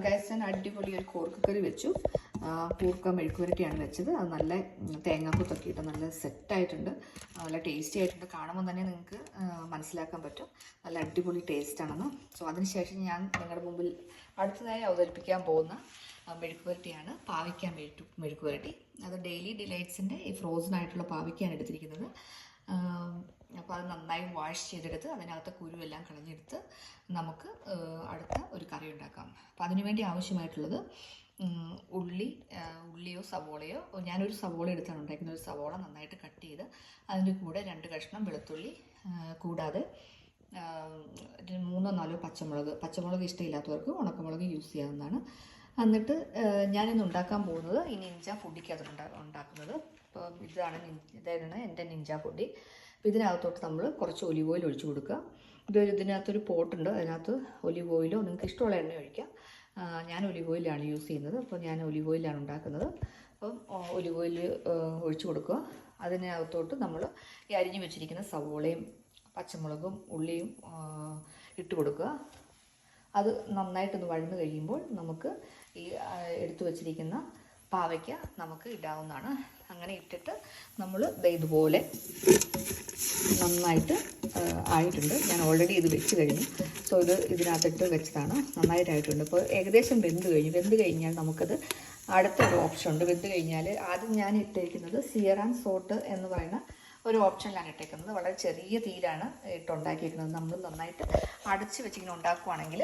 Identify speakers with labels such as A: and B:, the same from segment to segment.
A: Guys, ഞാൻ അടിപൊളി ഒരു കൂർക്കക്കറി വെച്ചു. കൂർക്ക മെഴുക്കുവരട്ടിയാണ് വെച്ചത്. അത് നല്ല തേങ്ങാക്കൊത്തൊക്കെ ഇട്ട് നല്ല സെറ്റായിട്ടുണ്ട്, നല്ല ടേസ്റ്റി ആയിട്ടുണ്ട്. കാണുമ്പോൾ തന്നെ നിങ്ങൾക്ക് മനസ്സിലാക്കാൻ പറ്റും നല്ല അടിപൊളി ടേസ്റ്റാണെന്ന്. സോ അതിനുശേഷം ഞാൻ നിങ്ങളുടെ മുമ്പിൽ അടുത്തതായി അവതരിപ്പിക്കാൻ പോകുന്ന മെഴുക്കുവരട്ടിയാണ് പാവയ്ക്ക മെഴുക്കുവരട്ടി. അത് ഡെയിലി ഡിലൈറ്റ്സിൻ്റെ ഈ ഫ്രോസൺ ആയിട്ടുള്ള പാവയ്ക്കാണ് എടുത്തിരിക്കുന്നത്. അപ്പോൾ അത് നന്നായി വാഷ് ചെയ്തെടുത്ത് അതിനകത്ത് കുരുവെല്ലാം കളഞ്ഞെടുത്ത് നമുക്ക് അടുത്ത ഒരു കറി ഉണ്ടാക്കാം. അപ്പോൾ അതിനുവേണ്ടി ആവശ്യമായിട്ടുള്ളത് ഉള്ളിയോ സവോളയോ, ഞാനൊരു സവോള എടുത്താണ് ഉണ്ടാക്കുന്നത്. ഒരു സവോള നന്നായിട്ട് കട്ട് ചെയ്ത് അതിൻ്റെ കൂടെ 2 കഷ്ണം വെളുത്തുള്ളി, കൂടാതെ 3-4 പച്ചമുളക് ഇഷ്ടമില്ലാത്തവർക്ക് ഉണക്കമുളക് യൂസ് ചെയ്യാവുന്നതാണ്. എന്നിട്ട് ഞാനിന്ന് ഉണ്ടാക്കാൻ പോകുന്നത് ഈ നിഞ്ച പൊടിക്കകത്ത് ഉണ്ടാക്കുന്നത്. അപ്പോൾ ഇതാണ് എൻ്റെ നിഞ്ച പൊടി. അപ്പോൾ ഇതിനകത്തോട്ട് നമ്മൾ കുറച്ച് ഒലിവ് ഓയിൽ ഒഴിച്ച് കൊടുക്കുക. ഇതിനകത്തൊരു പോട്ടുണ്ട്, അതിനകത്ത് ഒലിവ് ഓയിലോ നിങ്ങൾക്ക് ഇഷ്ടമുള്ള എണ്ണ ഒഴിക്കാം. ഞാൻ ഒലിവ് ഓയിലാണ് യൂസ് ചെയ്യുന്നത്. അപ്പോൾ ഞാൻ ഒലിവ് ഓയിലാണ് ഉണ്ടാക്കുന്നത്. അപ്പം ഒലിവ് ഓയിൽ ഒഴിച്ച് കൊടുക്കുക. അതിനകത്തോട്ട് നമ്മൾ ഈ അരിഞ്ഞു വെച്ചിരിക്കുന്ന സവോളയും പച്ചമുളകും ഉള്ളിയും ഇട്ട് കൊടുക്കുക. അത് നന്നായിട്ടൊന്ന് വഴന്ന് കഴിയുമ്പോൾ നമുക്ക് ഈ എടുത്തു വച്ചിരിക്കുന്ന പാവയ്ക്ക നമുക്ക് ഇടാവുന്നതാണ്. അങ്ങനെ ഇട്ടിട്ട് നമ്മൾ ഇതുപോലെ നന്നായിട്ട് ആയിട്ടുണ്ട്. ഞാൻ ഓൾറെഡി ഇത് വെച്ച് കഴിഞ്ഞു. സോ ഇതിനകത്തിട്ട് വെച്ചതാണ്, നന്നായിട്ടായിട്ടുണ്ട്. ഇപ്പോൾ ഏകദേശം വെന്ത് കഴിഞ്ഞാൽ നമുക്കത് അടുത്തൊരു ഓപ്ഷൻ ഉണ്ട്. വെന്ത് കഴിഞ്ഞാൽ ആദ്യം ഞാൻ ഇട്ടിരിക്കുന്നത് സിയറാൻ സോട്ട് എന്ന് പറയുന്ന ഒരു ഓപ്ഷനിലാണ് ഇട്ടേക്കുന്നത്. വളരെ ചെറിയ തീയിലാണ് ഇട്ടുണ്ടാക്കിയിരിക്കുന്നത്. നമ്മൾ നന്നായിട്ട് അടച്ച് വെച്ചിങ്ങനെ ഉണ്ടാക്കുവാണെങ്കിൽ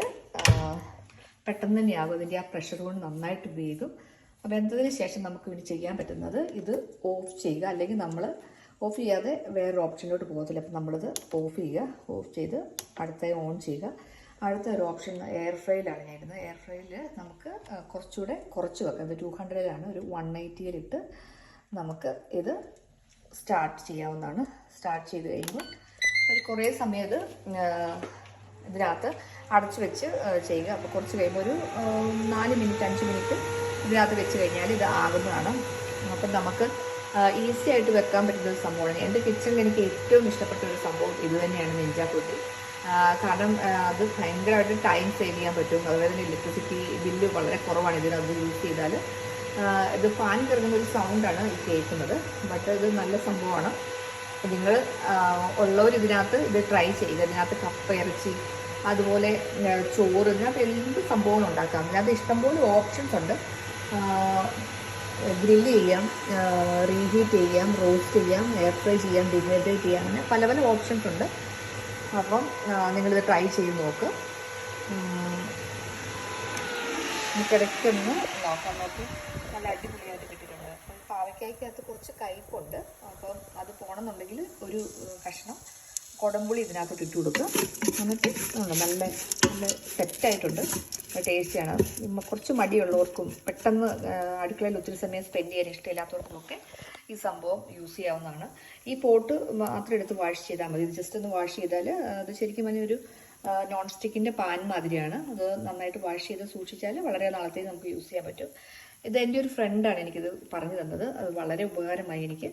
A: പെട്ടെന്ന് തന്നെയാകും. ഇതിൻ്റെ ആ പ്രഷർ കൊണ്ട് നന്നായിട്ട് വേഗം. അപ്പോൾ വെന്തതിന് ശേഷം നമുക്ക് ഇനി ചെയ്യാൻ പറ്റുന്നത് ഇത് ഓഫ് ചെയ്യുക, അല്ലെങ്കിൽ നമ്മൾ ഓഫ് ചെയ്യാതെ വേറൊരു ഓപ്ഷനിലോട്ട് പോകത്തില്ല. അപ്പോൾ നമ്മളിത് ഓഫ് ചെയ്യുക. ഓഫ് ചെയ്ത് അടുത്ത ഓൺ ചെയ്യുക. അടുത്ത ഒരു ഓപ്ഷൻ എയർ ഫ്രൈയിലാണ് ഞാൻ ഇടുന്നത്. എയർ ഫ്രൈയിൽ നമുക്ക് കുറച്ചുകൂടെ കുറച്ച് വെക്കാം. ഇത് 200-ലാണ്, ഒരു 180-ലിട്ട് നമുക്ക് ഇത് സ്റ്റാർട്ട് ചെയ്യാവുന്നതാണ്. സ്റ്റാർട്ട് ചെയ്ത് കഴിയുമ്പോൾ ഒരു കുറേ സമയം ഇത് ഇതിനകത്ത് അടച്ചു വെച്ച് ചെയ്യുക. അപ്പോൾ കുറച്ച് കഴിയുമ്പോൾ ഒരു 4 മിനിറ്റ് 5 മിനിറ്റ് ഇതിനകത്ത് വെച്ച് കഴിഞ്ഞാൽ ഇത് ആകുന്നതാണ്. അപ്പം നമുക്ക് ഈസി ആയിട്ട് വെക്കാൻ പറ്റുന്ന ഒരു സംഭവമാണ്. എൻ്റെ കിച്ചണിൽ എനിക്ക് ഏറ്റവും ഇഷ്ടപ്പെട്ട ഒരു സംഭവം ഇത് തന്നെയാണ് നിഞ്ച പൊടി. കാരണം അത് ഭയങ്കരമായിട്ട് ടൈം സേവ് ചെയ്യാൻ പറ്റും. അതുപോലെ തന്നെ ഇലക്ട്രിസിറ്റി ബില്ല് വളരെ കുറവാണ് ഇതിനകത്ത് യൂസ് ചെയ്താൽ. ഇത് ഫാൻ കറങ്ങുന്ന ഒരു സൗണ്ടാണ് ഈ കേൾക്കുന്നത്, ബട്ട് ഇത് നല്ല സംഭവമാണ്. നിങ്ങൾ ഉള്ളവർ ഇതിനകത്ത് ഇത് ട്രൈ ചെയ്യുക. ഇതിനകത്ത് കപ്പ ഇറച്ചി, അതുപോലെ ചോറ്, ഇതിനകത്ത് എന്ത് സംഭവങ്ങളും ഉണ്ടാക്കാം. ഇതിനകത്ത് ഇഷ്ടംപോലെ ഓപ്ഷൻസ് ഉണ്ട്. ഗ്രില്ല് ചെയ്യാം, റീഹീറ്റ് ചെയ്യാം, റോസ്റ്റ് ചെയ്യാം, എയർ ഫ്രൈ ചെയ്യാം, ഡീഹൈഡ്രേറ്റ് ചെയ്യാം, അങ്ങനെ പല പല ഓപ്ഷൻസ് ഉണ്ട്. അപ്പം നിങ്ങളിത് ട്രൈ ചെയ്ത് നോക്ക്. എനിക്കിടയ്ക്കൊന്ന് നോക്കാൻ നോക്കി നല്ല അടിപൊളിയായിട്ട് കിട്ടിയിട്ടുണ്ട്. അപ്പം പാവയ്ക്കായ്ക്കകത്ത് കുറച്ച് കയ്പുണ്ട്. അപ്പം അത് പോകണമെന്നുണ്ടെങ്കിൽ ഒരു കഷ്ണം കുടംപുളി ഇതിനകത്തോട്ട് ഇട്ട് കൊടുക്കുക. എന്നിട്ട് നല്ല നല്ല സെറ്റായിട്ടുണ്ട്, ടേസ്റ്റിയാണ്. കുറച്ച് മടിയുള്ളവർക്കും പെട്ടെന്ന് അടുക്കളയിൽ ഒത്തിരി സമയം സ്പെൻഡ് ചെയ്യാൻ ഇഷ്ടമില്ലാത്തവർക്കുമൊക്കെ ഈ സംഭവം യൂസ് ചെയ്യാവുന്നതാണ്. ഈ പോട്ട് മാത്രം എടുത്ത് വാഷ് ചെയ്താൽ മതി. ഇത് ജസ്റ്റ് ഒന്ന് വാഷ് ചെയ്താൽ അത് ശരിക്കും പറഞ്ഞാൽ ഒരു നോൺ സ്റ്റിക്കിൻ്റെ പാൻ മാതിരിയാണ്. അത് നന്നായിട്ട് വാഷ് ചെയ്ത് സൂക്ഷിച്ചാൽ വളരെ നാളത്തേക്ക് നമുക്ക് യൂസ് ചെയ്യാൻ പറ്റും. ഇത് എൻ്റെ ഒരു ഫ്രണ്ടാണ് എനിക്കിത് പറഞ്ഞു തന്നത്. അത് വളരെ ഉപകാരമായി എനിക്ക്.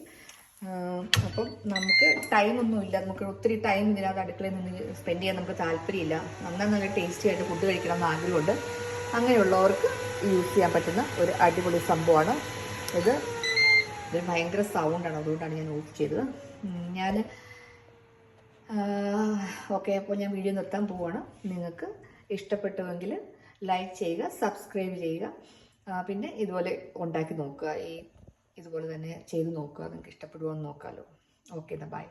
A: അപ്പം നമുക്ക് ടൈമൊന്നുമില്ല, നമുക്ക് ഒത്തിരി ടൈം ഇതിനകത്ത് അടുക്കളയിൽ നിന്ന് സ്പെൻഡ് ചെയ്യാൻ നമുക്ക് താല്പര്യമില്ല. നന്നായി നല്ല ടേസ്റ്റി ആയിട്ട് ഫുഡ് കഴിക്കണം എന്ന് ആഗ്രഹമുണ്ട്. അങ്ങനെയുള്ളവർക്ക് യൂസ് ചെയ്യാൻ പറ്റുന്ന ഒരു അടിപൊളി സംഭവമാണ് ഇത്. ഇതൊരു ഭയങ്കര സൗണ്ടാണ്, അതുകൊണ്ടാണ് ഞാൻ ഓഫ് ചെയ്തത്. ഓക്കെ, അപ്പോൾ ഞാൻ വീഡിയോ നിർത്താൻ പോവുകയാണ്. നിങ്ങൾക്ക് ഇഷ്ടപ്പെട്ടുവെങ്കിൽ ലൈക്ക് ചെയ്യുക, സബ്സ്ക്രൈബ് ചെയ്യുക. പിന്നെ ഇതുപോലെ ഉണ്ടാക്കി നോക്കുക, ഇതുപോലെ തന്നെ ചെയ്ത് നോക്കുക. നിങ്ങൾക്ക് ഇഷ്ടപ്പെടുമോ എന്ന് നോക്കാമല്ലോ. Okay, by.